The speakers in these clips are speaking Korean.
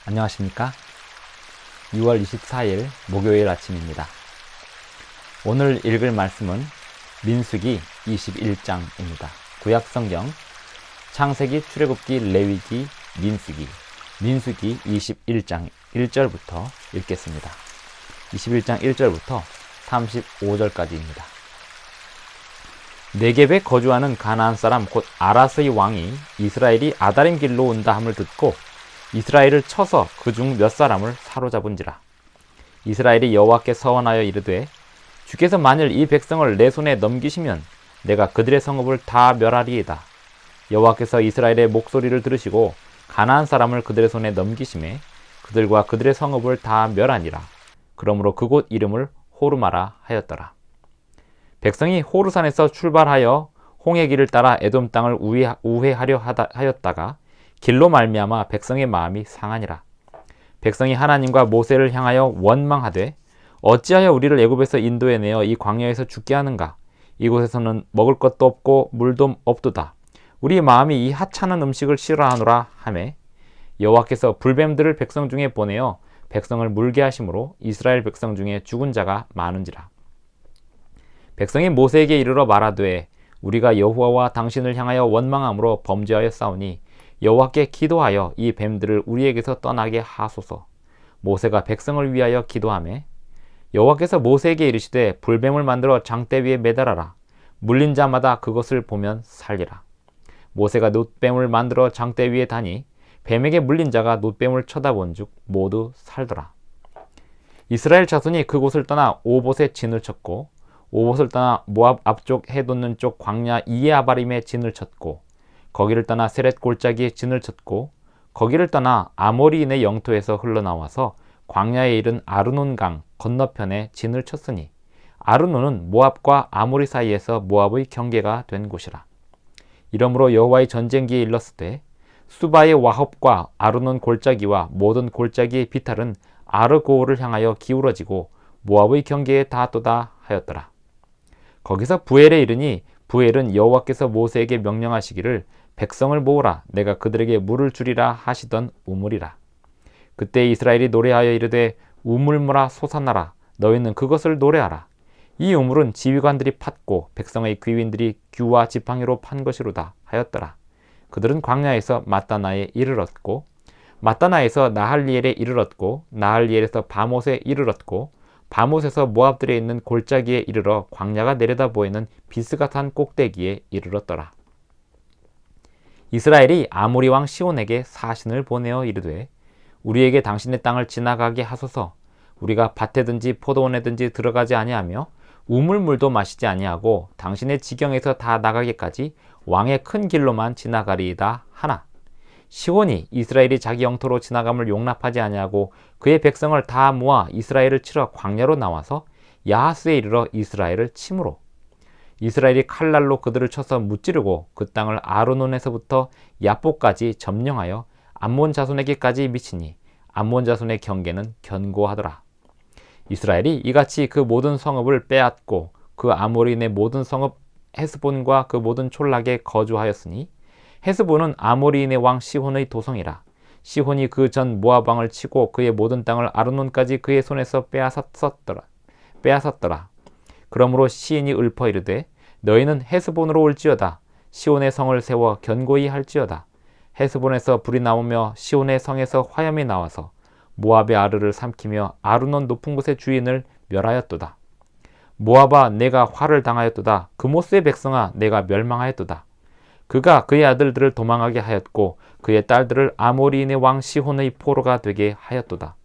안녕하십니까? 6월 24일 목요일 아침입니다. 오늘 읽을 말씀은 민수기 21장입니다. 구약성경 창세기, 출애굽기, 레위기, 민수기 21장 1절부터 읽겠습니다. 21장 1절부터 35절까지입니다. 네겝에 거주하는 가나안 사람 곧 아라스의 왕이 이스라엘이 아다림 길로 온다 함을 듣고 이스라엘을 쳐서 그중 몇 사람을 사로잡은지라. 이스라엘이 여호와께 서원하여 이르되 주께서 만일 이 백성을 내 손에 넘기시면 내가 그들의 성읍을 다 멸하리이다. 여호와께서 이스라엘의 목소리를 들으시고 가나안 사람을 그들의 손에 넘기심에 그들과 그들의 성읍을 다 멸하니라. 그러므로 그곳 이름을 호르마라 하였더라. 백성이 호르산에서 출발하여 홍해 길을 따라 에돔 땅을 우회하려 하였다가 길로 말미암아 백성의 마음이 상하니라. 백성이 하나님과 모세를 향하여 원망하되 어찌하여 우리를 애굽에서 인도해 내어 이 광야에서 죽게 하는가? 이곳에서는 먹을 것도 없고 물도 없도다. 우리 마음이 이 하찮은 음식을 싫어하노라 하매 여호와께서 불뱀들을 백성 중에 보내어 백성을 물게 하심으로 이스라엘 백성 중에 죽은 자가 많은지라. 백성이 모세에게 이르러 말하되 우리가 여호와와 당신을 향하여 원망함으로 범죄하여 싸우니 여호와께 기도하여 이 뱀들을 우리에게서 떠나게 하소서. 모세가 백성을 위하여 기도하매 여호와께서 모세에게 이르시되 불뱀을 만들어 장대 위에 매달아라. 물린 자마다 그것을 보면 살리라. 모세가 놋뱀을 만들어 장대 위에 다니 뱀에게 물린 자가 놋뱀을 쳐다본즉 모두 살더라. 이스라엘 자손이 그곳을 떠나 오봇에 진을 쳤고 오봇을 떠나 모압 앞쪽 해 돋는 쪽 광야 이에아바림에 진을 쳤고 거기를 떠나 세렛 골짜기에 진을 쳤고 거기를 떠나 아모리인의 영토에서 흘러나와서 광야에 이른 아르논 강 건너편에 진을 쳤으니 아르논은 모압과 아모리 사이에서 모압의 경계가 된 곳이라. 이러므로 여호와의 전쟁기에 일렀을 때 수바의 와헙과 아르논 골짜기와 모든 골짜기의 비탈은 아르고를 향하여 기울어지고 모압의 경계에 닿았도다 하였더라. 거기서 부엘에 이르니 부엘은 여호와께서 모세에게 명령하시기를 백성을 모으라 내가 그들에게 물을 주리라 하시던 우물이라. 그때 이스라엘이 노래하여 이르되 우물물아 솟아나라 너희는 그것을 노래하라. 이 우물은 지휘관들이 팠고 백성의 귀윈들이 규와 지팡이로 판 것이로다 하였더라. 그들은 광야에서 마따나에 이르렀고 마따나에서 나할리엘에 이르렀고 나할리엘에서 바못에 이르렀고 바못에서 모압들에 있는 골짜기에 이르러 광야가 내려다 보이는 비스가산 꼭대기에 이르렀더라. 이스라엘이 아모리 왕 시온에게 사신을 보내어 이르되 우리에게 당신의 땅을 지나가게 하소서. 우리가 밭에든지 포도원에든지 들어가지 아니하며 우물물도 마시지 아니하고 당신의 지경에서 다 나가기까지 왕의 큰 길로만 지나가리이다 하나. 시온이 이스라엘이 자기 영토로 지나감을 용납하지 아니하고 그의 백성을 다 모아 이스라엘을 치러 광야로 나와서 야하스에 이르러 이스라엘을 치므로 이스라엘이 칼날로 그들을 쳐서 무찌르고 그 땅을 아르논에서부터 야복까지 점령하여 암몬 자손에게까지 미치니 암몬 자손의 경계는 견고하더라. 이스라엘이 이같이 그 모든 성읍을 빼앗고 그 아모리인의 모든 성읍 헤스본과 그 모든 촌락에 거주하였으니 헤스본은 아모리인의 왕 시혼의 도성이라. 시혼이 그 전 모압 왕을 치고 그의 모든 땅을 아르논까지 그의 손에서 빼앗았더라. 그러므로 시인이 읊어 이르되 너희는 헤스본으로 올지어다. 시온의 성을 세워 견고히 할지어다. 헤스본에서 불이 나오며 시온의 성에서 화염이 나와서 모압의 아르를 삼키며 아르논 높은 곳의 주인을 멸하였도다. 모압아 내가 화를 당하였도다. 그모스의 백성아 내가 멸망하였도다. 그가 그의 아들들을 도망하게 하였고 그의 딸들을 아모리인의 왕 시혼의 포로가 되게 하였도다.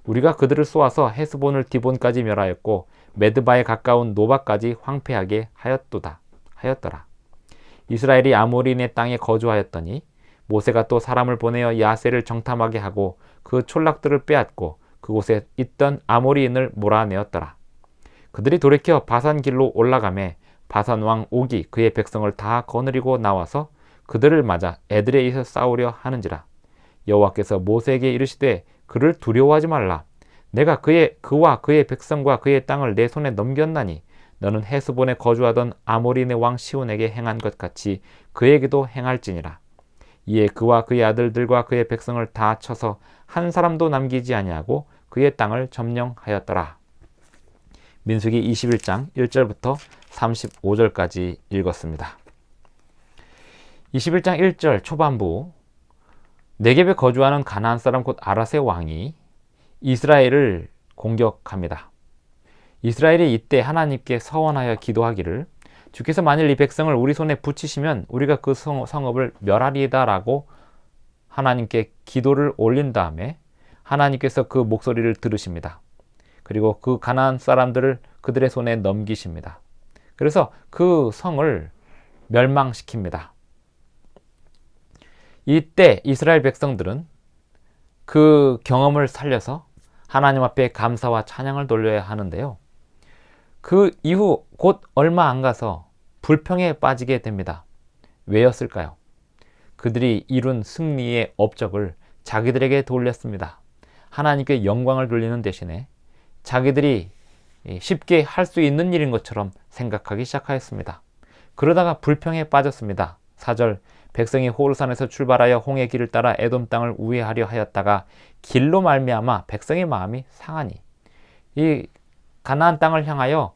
우리가 그들을 쏘아서 헤스본을 디본까지 멸하였고 메드바에 가까운 노바까지 황폐하게 하였더라. 이스라엘이 아모리인의 땅에 거주하였더니 모세가 또 사람을 보내어 야세를 정탐하게 하고 그 촌락들을 빼앗고 그곳에 있던 아모리인을 몰아내었더라. 그들이 돌이켜 바산 길로 올라가매 바산 왕 옥이 그의 백성을 다 거느리고 나와서 그들을 맞아 에드레이에서 싸우려 하는지라. 여호와께서 모세에게 이르시되 그를 두려워하지 말라. 내가 그와 그의 백성과 그의 땅을 내 손에 넘겼나니 너는 헤스본에 거주하던 아모리인의 왕 시온에게 행한 것 같이 그에게도 행할지니라. 이에 그와 그의 아들들과 그의 백성을 다 쳐서 한 사람도 남기지 아니하고 그의 땅을 점령하였더라. 민수기 21장 1절부터 35절까지 읽었습니다. 21장 1절 초반부, 네겝에 거주하는 가나안 사람 곧 아라세 왕이 이스라엘을 공격합니다. 이스라엘이 이때 하나님께 서원하여 기도하기를, 주께서 만일 이 백성을 우리 손에 붙이시면 우리가 그 성읍을 멸하리이다 라고 하나님께 기도를 올린 다음에 하나님께서 그 목소리를 들으십니다. 그리고 그 가나안 사람들을 그들의 손에 넘기십니다. 그래서 그 성을 멸망시킵니다. 이때 이스라엘 백성들은 그 경험을 살려서 하나님 앞에 감사와 찬양을 돌려야 하는데요. 그 이후 곧 얼마 안 가서 불평에 빠지게 됩니다. 왜였을까요? 그들이 이룬 승리의 업적을 자기들에게 돌렸습니다. 하나님께 영광을 돌리는 대신에 자기들이 쉽게 할 수 있는 일인 것처럼 생각하기 시작하였습니다. 그러다가 불평에 빠졌습니다. 4절, 백성이 호르산에서 출발하여 홍해 길을 따라 에돔 땅을 우회하려 하였다가 길로 말미암아 백성의 마음이 상하니, 이 가나안 땅을 향하여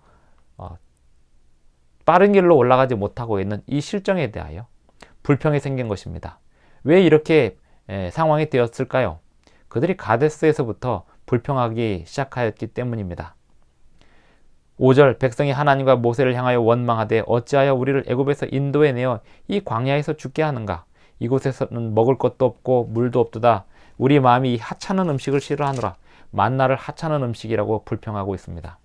빠른 길로 올라가지 못하고 있는 이 실정에 대하여 불평이 생긴 것입니다. 왜 이렇게 상황이 되었을까요? 그들이 가데스에서부터 불평하기 시작하였기 때문입니다. 5절, 백성이 하나님과 모세를 향하여 원망하되 어찌하여 우리를 애굽에서 인도해 내어 이 광야에서 죽게 하는가? 이곳에서는 먹을 것도 없고 물도 없도다. 우리 마음이 이 하찮은 음식을 싫어하노라. 만나를 하찮은 음식이라고 불평하고 있습니다.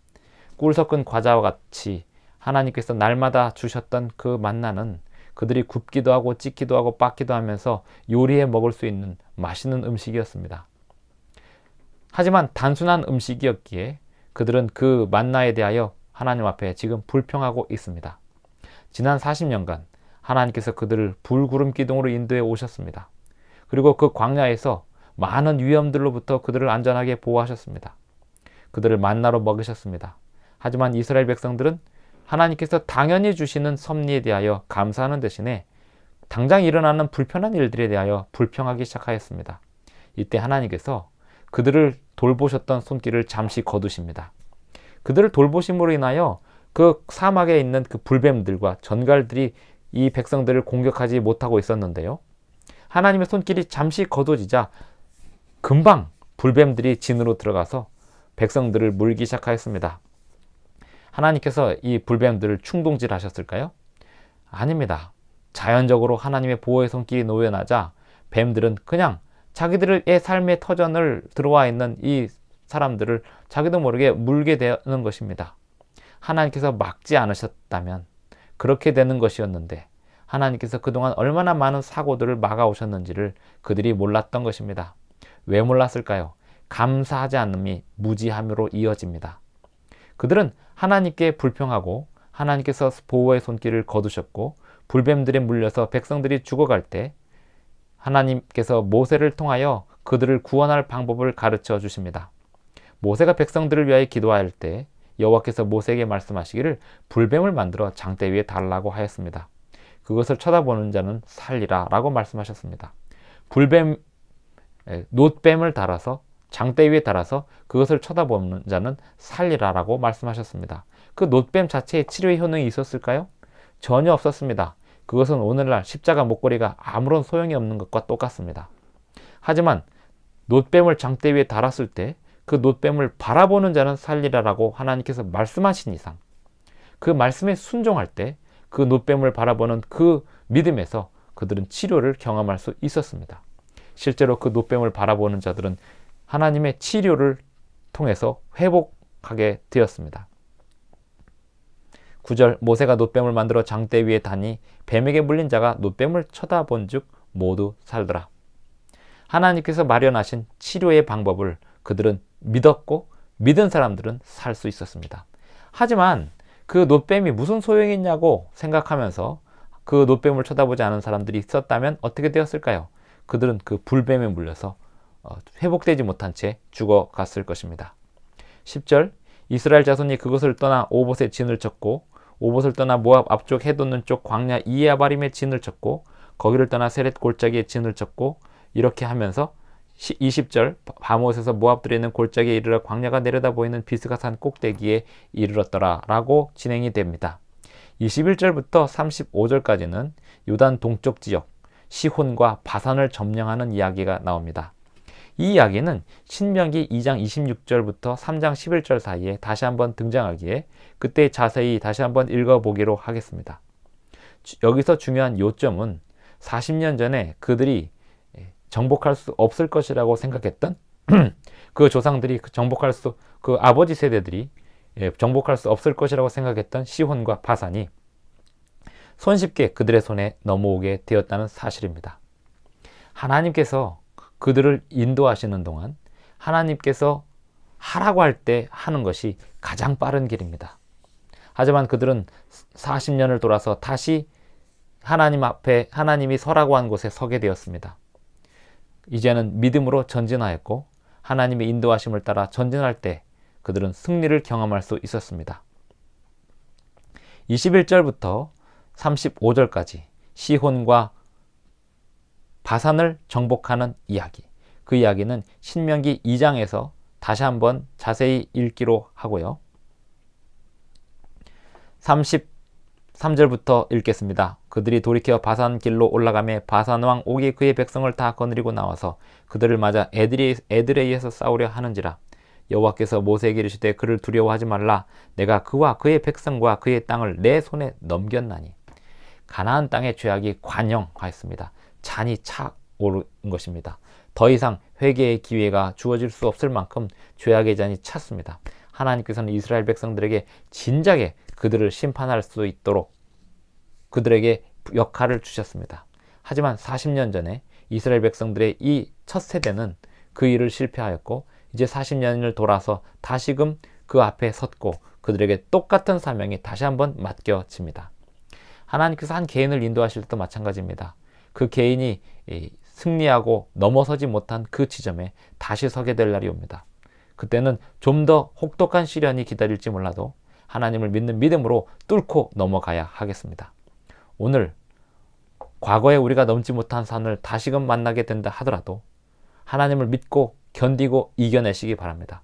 꿀 섞은 과자와 같이 하나님께서 날마다 주셨던 그 만나는 그들이 굽기도 하고 찢기도 하고 빻기도 하면서 요리해 먹을 수 있는 맛있는 음식이었습니다. 하지만 단순한 음식이었기에 그들은 그 만나에 대하여 하나님 앞에 지금 불평하고 있습니다. 지난 40년간 하나님께서 그들을 불구름 기둥으로 인도해 오셨습니다. 그리고 그 광야에서 많은 위험들로부터 그들을 안전하게 보호하셨습니다. 그들을 만나로 먹이셨습니다. 하지만 이스라엘 백성들은 하나님께서 당연히 주시는 섭리에 대하여 감사하는 대신에 당장 일어나는 불편한 일들에 대하여 불평하기 시작하였습니다. 이때 하나님께서 그들을 돌보셨던 손길을 잠시 거두십니다. 그들을 돌보심으로 인하여 그 사막에 있는 그 불뱀들과 전갈들이 이 백성들을 공격하지 못하고 있었는데요. 하나님의 손길이 잠시 거두지자 금방 불뱀들이 진으로 들어가서 백성들을 물기 시작하였습니다. 하나님께서 이 불뱀들을 충동질하셨을까요? 아닙니다. 자연적으로 하나님의 보호의 손길이 놓여나자 뱀들은 그냥 자기들의 삶의 터전을 들어와 있는 이 사람들을 자기도 모르게 물게 되는 것입니다. 하나님께서 막지 않으셨다면 그렇게 되는 것이었는데 하나님께서 그동안 얼마나 많은 사고들을 막아오셨는지를 그들이 몰랐던 것입니다. 왜 몰랐을까요? 감사하지 않음이 무지함으로 이어집니다. 그들은 하나님께 불평하고 하나님께서 보호의 손길을 거두셨고 불뱀들에 물려서 백성들이 죽어갈 때 하나님께서 모세를 통하여 그들을 구원할 방법을 가르쳐 주십니다. 모세가 백성들을 위하여 기도할 때 여호와께서 모세에게 말씀하시기를 불뱀을 만들어 장대 위에 달라고 하였습니다. 그것을 쳐다보는 자는 살리라 라고 말씀하셨습니다. 놋뱀을 달아서 장대 위에 달아서 그것을 쳐다보는 자는 살리라 라고 말씀하셨습니다. 그 놋뱀 자체에 치료의 효능이 있었을까요? 전혀 없었습니다. 그것은 오늘날 십자가 목걸이가 아무런 소용이 없는 것과 똑같습니다. 하지만 놋뱀을 장대 위에 달았을 때 그 놋뱀을 바라보는 자는 살리라라고 하나님께서 말씀하신 이상 그 말씀에 순종할 때 그 놋뱀을 바라보는 그 믿음에서 그들은 치료를 경험할 수 있었습니다. 실제로 그 놋뱀을 바라보는 자들은 하나님의 치료를 통해서 회복하게 되었습니다. 9절, 모세가 놋뱀을 만들어 장대 위에 다니 뱀에게 물린 자가 놋뱀을 쳐다본 즉 모두 살더라. 하나님께서 마련하신 치료의 방법을 그들은 믿었고 믿은 사람들은 살 수 있었습니다. 하지만 그 놋뱀이 무슨 소용이 있냐고 생각하면서 그 놋뱀을 쳐다보지 않은 사람들이 있었다면 어떻게 되었을까요? 그들은 그 불뱀에 물려서 회복되지 못한 채 죽어갔을 것입니다. 10절, 이스라엘 자손이 그것을 떠나 오봇에 진을 쳤고 오봇을 떠나 모압 앞쪽 해돋는 쪽 광야 이에아바림에 진을 쳤고 거기를 떠나 세렛 골짜기에 진을 쳤고 이렇게 하면서 20절 바못에서 모압들이 있는 골짜기에 이르러 광야가 내려다 보이는 비스가산 꼭대기에 이르렀더라 라고 진행이 됩니다. 21절부터 35절까지는 요단 동쪽 지역 시혼과 바산을 점령하는 이야기가 나옵니다. 이 이야기는 신명기 2장 26절부터 3장 11절 사이에 다시 한번 등장하기에 그때 자세히 다시 한번 읽어보기로 하겠습니다. 여기서 중요한 요점은 40년 전에 그들이 정복할 수 없을 것이라고 생각했던 그 조상들이 그 아버지 세대들이 정복할 수 없을 것이라고 생각했던 시혼과 바산이 손쉽게 그들의 손에 넘어오게 되었다는 사실입니다. 하나님께서 그들을 인도하시는 동안 하나님께서 하라고 할 때 하는 것이 가장 빠른 길입니다. 하지만 그들은 40년을 돌아서 다시 하나님 앞에 하나님이 서라고 한 곳에 서게 되었습니다. 이제는 믿음으로 전진하였고 하나님의 인도하심을 따라 전진할 때 그들은 승리를 경험할 수 있었습니다. 21절부터 35절까지 시혼과 바산을 정복하는 이야기. 그 이야기는 신명기 2장에서 다시 한번 자세히 읽기로 하고요. 33절부터 읽겠습니다. 그들이 돌이켜 바산 길로 올라가매 바산 왕 옥이 그의 백성을 다 거느리고 나와서 그들을 맞아 에드레이에서 싸우려 하는지라. 여호와께서 모세에게 이르시되 그를 두려워하지 말라. 내가 그와 그의 백성과 그의 땅을 내 손에 넘겼나니. 가나안 땅의 죄악이 관영하였습니다. 잔이 차오른 것입니다. 더 이상 회개의 기회가 주어질 수 없을 만큼 죄악의 잔이 찼습니다. 하나님께서는 이스라엘 백성들에게 진작에 그들을 심판할 수 있도록 그들에게 역할을 주셨습니다. 하지만 40년 전에 이스라엘 백성들의 이 첫 세대는 그 일을 실패하였고 이제 40년을 돌아서 다시금 그 앞에 섰고 그들에게 똑같은 사명이 다시 한번 맡겨집니다. 하나님께서 한 개인을 인도하실 때도 마찬가지입니다. 그 개인이 승리하고 넘어서지 못한 그 지점에 다시 서게 될 날이 옵니다. 그때는 좀 더 혹독한 시련이 기다릴지 몰라도 하나님을 믿는 믿음으로 뚫고 넘어가야 하겠습니다. 오늘 과거에 우리가 넘지 못한 산을 다시금 만나게 된다 하더라도 하나님을 믿고 견디고 이겨내시기 바랍니다.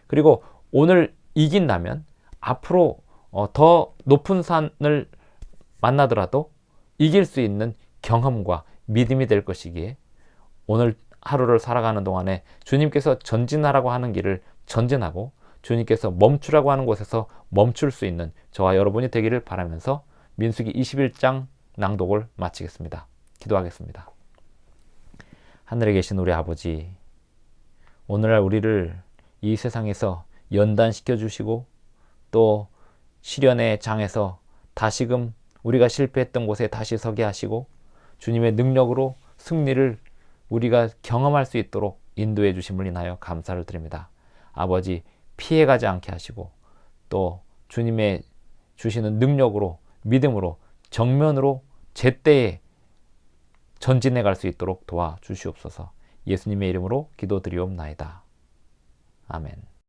그리고 오늘 이긴다면 앞으로 더 높은 산을 만나더라도 이길 수 있는 경험과 믿음이 될 것이기에 오늘 하루를 살아가는 동안에 주님께서 전진하라고 하는 길을 전진하고 주님께서 멈추라고 하는 곳에서 멈출 수 있는 저와 여러분이 되기를 바라면서 민수기 21장 낭독을 마치겠습니다. 기도하겠습니다. 하늘에 계신 우리 아버지, 오늘날 우리를 이 세상에서 연단시켜 주시고 또 시련의 장에서 다시금 우리가 실패했던 곳에 다시 서게 하시고 주님의 능력으로 승리를 우리가 경험할 수 있도록 인도해 주심을 인하여 감사를 드립니다. 아버지, 피해가지 않게 하시고 또 주님의 주시는 능력으로 믿음으로 정면으로 제때에 전진해 갈 수 있도록 도와주시옵소서. 예수님의 이름으로 기도드리옵나이다. 아멘.